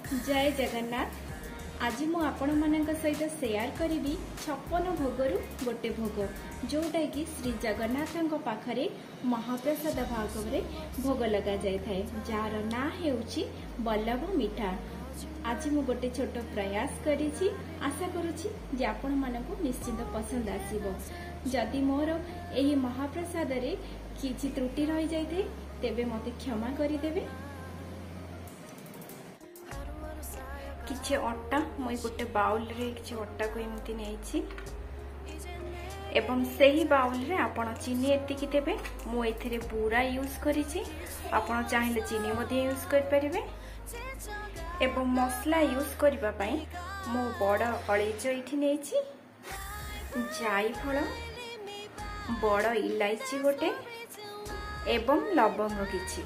जय जगन्नाथ। आज मु आपण मानक सहित शेयर करी 56 भोगर गोटे भोग जोटा कि श्री जगन्नाथ पाखरे महाप्रसाद भाग में भोग लगा जाए जार ना हेउची बल्लभ मिठा। आज मु गोटे छोट प्रयास करी आशा करुछि जे आपण मानक निश्चित पसंद आसीबो। जदि मोर एही महाप्रसाद रे किछि त्रुटि रही जाइते तेबे मते क्षमा करि देबे। किछि अट्टा मुई गोटे बाउल रे किछि अट्टा को एमती नेछि एवं सही बाउल रे आपण चीनी एतिकी देबे। मु एथिरे पूरा यूज करिछि, आपण चाहिले चीनी मध्ये यूज कर परिबे। एवं मसला यूज करबा पई मु बड़ अळेच एठी नेछि, जायफल, बड़ इलायची गोटे एवं लवंग किछि।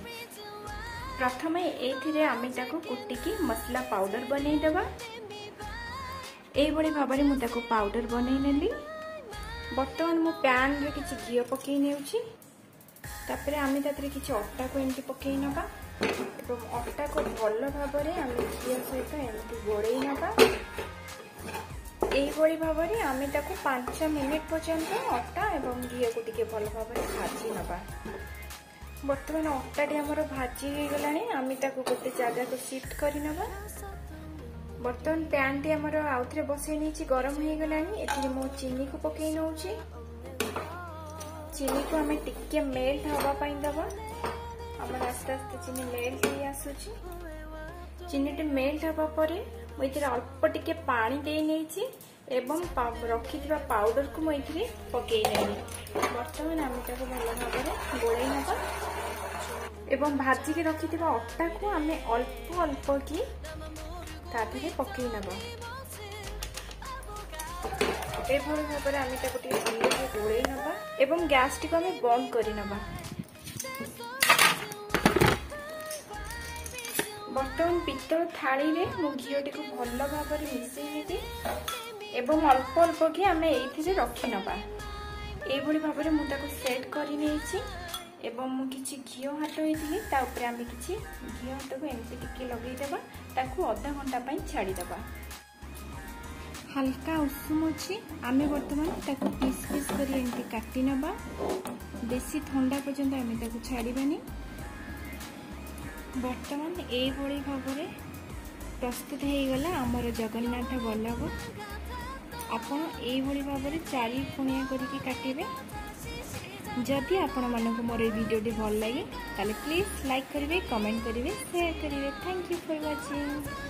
प्रथम एथिरे आमे ताको कुटिकी मसला पाउडर बनै देबा। एई बडी भाबरे मु ताको पाउडर बनै नेली। बर्तमान मु पैन रे किछि घी पकै नेउछि। तापरे आमे तातरे किछि अट्टा को एमती पकै नबा एवं अट्टा को भल भाबरे आमे घी सहित एमती गोळै नबा। एई बडी भाबरे आमे ताको 5 मिनिट पर्यंत अट्टा एवं घी को टिके भल भाबरे भाजी नबा। बर्तमान अट्टाटी आमर भाजी हो गलानी, आमी ताको गोटे जगह को शिफ्ट करि नबा। बर्तमान पैन टी आमर आउथरे बसै नेछि, गरम हो गलानी। एथिरे मो चीनी को पकै नउछि। चीनी को आमे टिके मेल्ट हवा पई दबा। आमर आस्ते आस्ते चीनी मेल्ट हो आसुछि। चीनी टी मेल्ट हवा परे मो एथिरे अल्प टिके पानी दे नेछि एवं रखिथिबा पाउडर को मो एथिरे पकै नेली। बर्तमान आमे ताको भल भाबरे गोळै नबा एवं भाजी के रखिथिबा अट्टा को आमे अल्प अल्प की ताथिरे पकै नबा। ए भल भाबरे आमे ताको टिके भलसे गोळै नबा एवं गैस टी को आमे बंद करि नबा। बर्तमान पितल थाली रे मु घियोटी को भल भाबरे मिसै नेति एवं अल्प अल्प की आमे एथिरे रखि नबा। ए भली भाबरे मु ताको सेट करि नेछि एवं मु किछि घियो हाथ होइथिली ता ऊपर आमे किछि घियो हाथ को एमती टिके लगै देबा। ताको आधा घंटा पई छाडी देबा। हल्का उषुम अछि, आमे वर्तमान ताको पीस पीस करी एमती काटि नबा। बेसी ठंडा पर्यंत आमे ताको छाडीबानी। वर्तमान ए भली भाबरे प्रस्तुत हे गला हमर जगन्नाथ बल्लभ। आपण ए भली भाबरे चारि कोणिया करिके काटिबे। जदि आपण मानक मोर ए वीडियोटी भल लागे ताले प्लीज लाइक करिवे, कमेंट करिवे, शेयर करिवे। Thank you for watching.